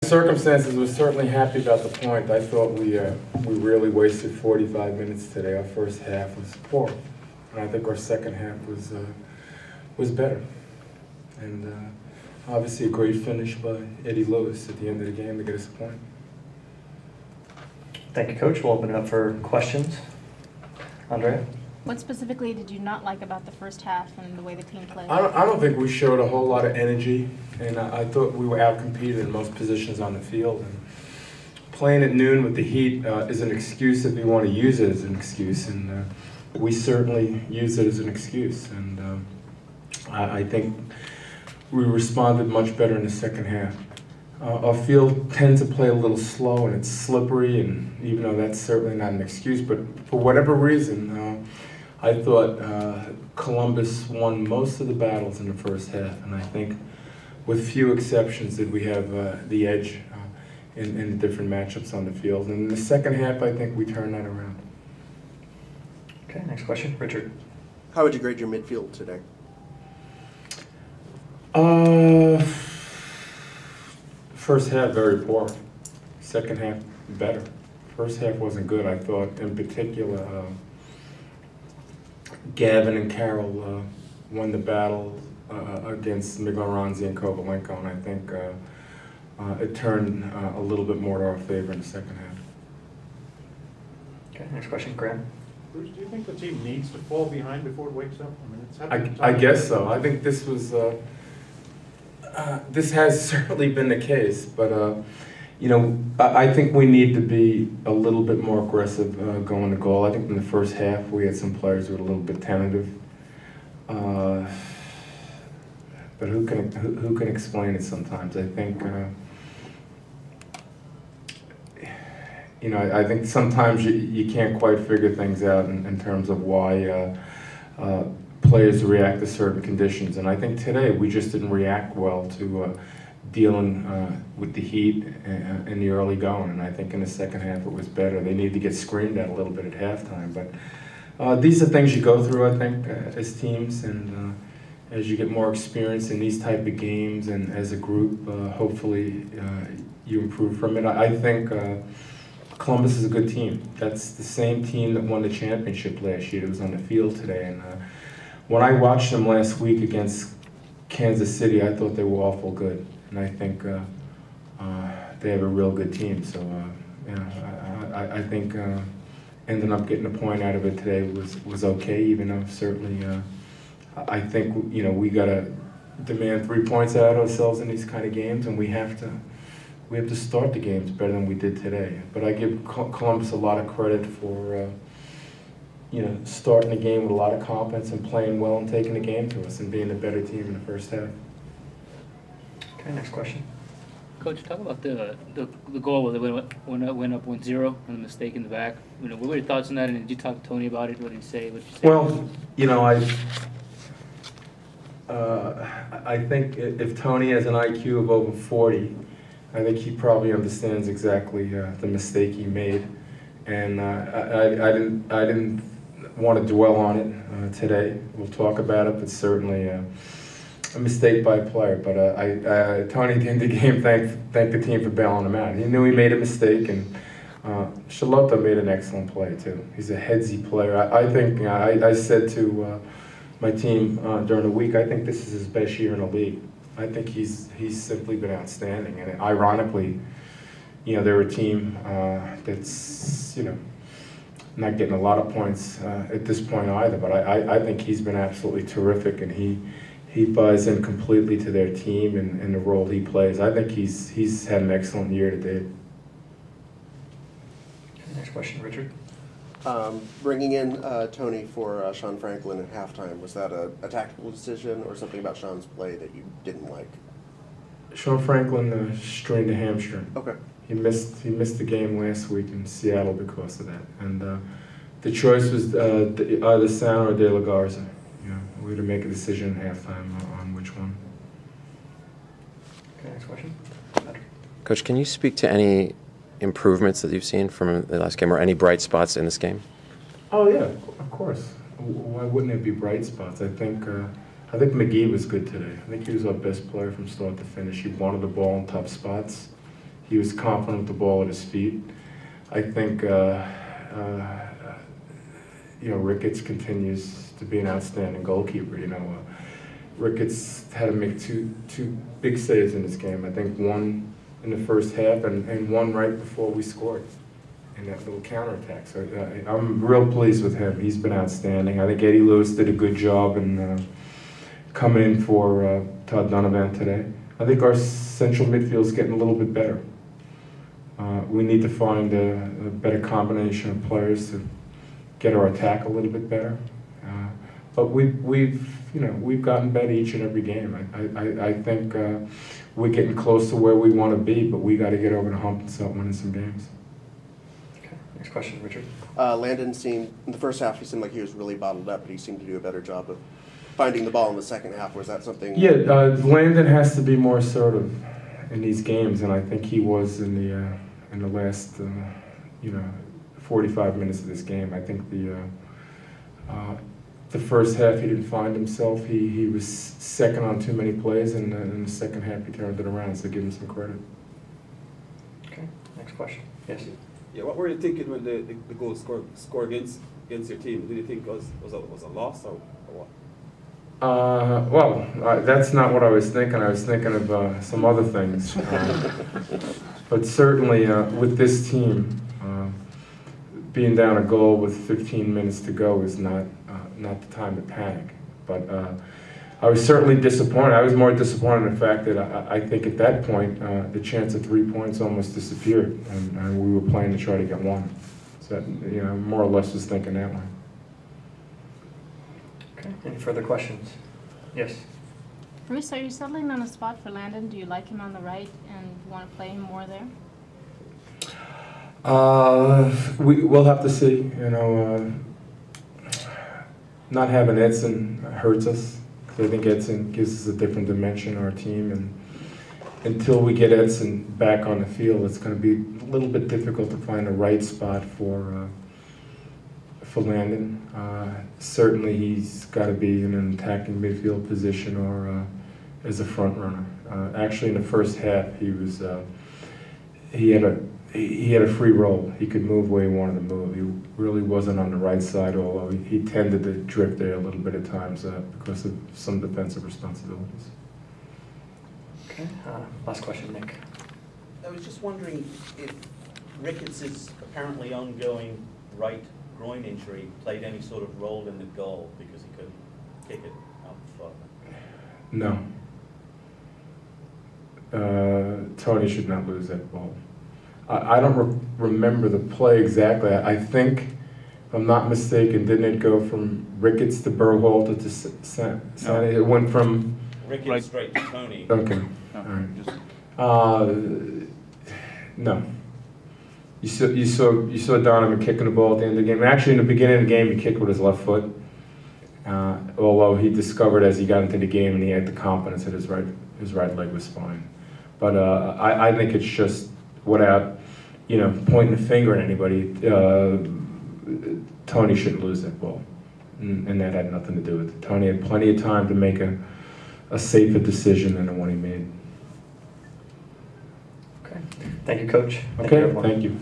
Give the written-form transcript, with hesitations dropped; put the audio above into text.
circumstances, we're certainly happy about the point. I thought we really wasted 45 minutes today. Our first half was poor, and I think our second half was better. And obviously a great finish by Eddie Lewis at the end of the game to get us a point. Thank you, Coach. We'll open it up for questions. Andrea? What specifically did you not like about the first half and the way the team played? I don't think we showed a whole lot of energy, and I thought we were outcompeted in most positions on the field. And playing at noon with the Heat is an excuse if you want to use it as an excuse, and we certainly use it as an excuse. And I think we responded much better in the second half. Our field tends to play a little slow, and it's slippery, and even though that's certainly not an excuse, but for whatever reason, I thought Columbus won most of the battles in the first half, and I think with few exceptions did we have the edge in the different matchups on the field. And in the second half, I think we turned that around. Okay, next question. Richard. How would you grade your midfield today? First half, very poor. Second half, better. First half wasn't good, I thought. In particular, Gavin and Carroll won the battle against Miglioranzi and Kovalenko, and I think it turned a little bit more to our favor in the second half. Okay, next question. Graham. Bruce, do you think the team needs to fall behind before it wakes up? I mean, it's I guess so. I think this was this has certainly been the case, but you know, I think we need to be a little bit more aggressive going to goal. I think in the first half we had some players who were a little bit tentative, but who can explain it sometimes? I think you know, I think sometimes you can't quite figure things out in terms of why players react to certain conditions. And I think today we just didn't react well to dealing with the Heat in the early going. And I think in the second half it was better. They needed to get screamed at a little bit at halftime. But these are things you go through, I think, as teams. And as you get more experience in these type of games and as a group, hopefully you improve from it. I think Columbus is a good team. That's the same team that won the championship last year. It was on the field today. And when I watched them last week against Kansas City, I thought they were awful good. And I think they have a real good team. So you know, I think ending up getting a point out of it today was okay, even though certainly I think, you know, we got to demand 3 points out of ourselves in these kind of games, and we have to start the games better than we did today. But I give Columbus a lot of credit for you know, starting the game with a lot of confidence and playing well and taking the game to us and being a better team in the first half. Okay, next question. Coach, talk about the goal that went up 1-0 and the mistake in the back. You know, what were your thoughts on that? And did you talk to Tony about it? What did he say? What did you say? Well, you know, I think if Tony has an IQ of over 40, I think he probably understands exactly the mistake he made, and I didn't want to dwell on it today. We'll talk about it, but certainly a mistake by a player. But Tony at the end of the game thanked the team for bailing him out. He knew he made a mistake, and Charlotta made an excellent play too. He's a headsy player. I think I said to my team during the week, I think this is his best year in the league. I think he's simply been outstanding. And ironically, you know, they're a team that's, you know, not getting a lot of points at this point either. But I think he's been absolutely terrific, and he buys in completely to their team and the role he plays. I think he's had an excellent year today. Next question, Richard. Bringing in Tony for Sean Franklin at halftime, was that a tactical decision or something about Sean's play that you didn't like? Sean Franklin strained a hamstring. Okay. He missed the game last week in Seattle because of that. And the choice was either Sanneh or De La Garza. You know, we had to make a decision at halftime on which one. Okay, next question. Coach, can you speak to any improvements that you've seen from the last game, or any bright spots in this game? Oh yeah, of course. Why wouldn't there be bright spots? I think McGee was good today. I think he was our best player from start to finish. He wanted the ball in tough spots. He was confident with the ball at his feet. I think Ricketts continues to be an outstanding goalkeeper. Ricketts had to make two big saves in this game. I think one in the first half and one right before we scored in that little counterattack. So I'm real pleased with him. He's been outstanding. I think Eddie Lewis did a good job in coming in for Todd Donovan today. I think our central midfield is getting a little bit better. We need to find a better combination of players to get our attack a little bit better. But we've gotten better each and every game. I think we're getting close to where we want to be, but we got to get over the hump and start winning some games. Okay, next question, Richard. Landon seemed, in the first half, he seemed like he was really bottled up, but he seemed to do a better job of finding the ball in the second half. Was that something? Yeah, Landon has to be more assertive in these games, and I think he was in the last 45 minutes of this game. I think the first half he didn't find himself. He was second on too many plays, and in the second half he turned it around. So give him some credit. Okay, next question. Yes. Yeah, what were you thinking when the goal score against your team? Did you think it was a loss or what? That's not what I was thinking. I was thinking of some other things. But certainly with this team, being down a goal with 15 minutes to go is not the time to panic. But I was certainly disappointed. I was more disappointed in the fact that I think at that point the chance of 3 points almost disappeared, and we were playing to try to get one. So more or less was thinking that way. Okay, any further questions? Yes. Bruce, are you settling on a spot for Landon? Do you like him on the right and want to play him more there? We'll have to see. Not having Edson hurts us, because I think Edson gives us a different dimension to our team, and until we get Edson back on the field, it's going to be a little bit difficult to find the right spot for Landon. Certainly he's got to be in an attacking midfield position or as a front runner. Actually, in the first half, he had a free role. He could move where he wanted to move. He really wasn't on the right side, although he tended to drift there a little bit at times because of some defensive responsibilities. Okay, last question, Nick. I was just wondering if Ricketts' apparently ongoing right groin injury played any sort of role in the goal because he couldn't kick it out front. No. Tony should not lose that ball. I don't remember the play exactly. I think, if I'm not mistaken, didn't it go from Ricketts to Berhalter to Sanneh? It went from Ricketts straight to Tony. Okay. All right. No. You saw Donovan kicking the ball at the end of the game. Actually, in the beginning of the game, he kicked with his left foot. Although he discovered as he got into the game and he had the confidence that his right leg was fine. But I think it's just, without pointing the finger at anybody, Tony shouldn't lose that ball, and that had nothing to do with it. Tony had plenty of time to make a safer decision than the one he made. Okay, thank you, Coach. Okay, thank you.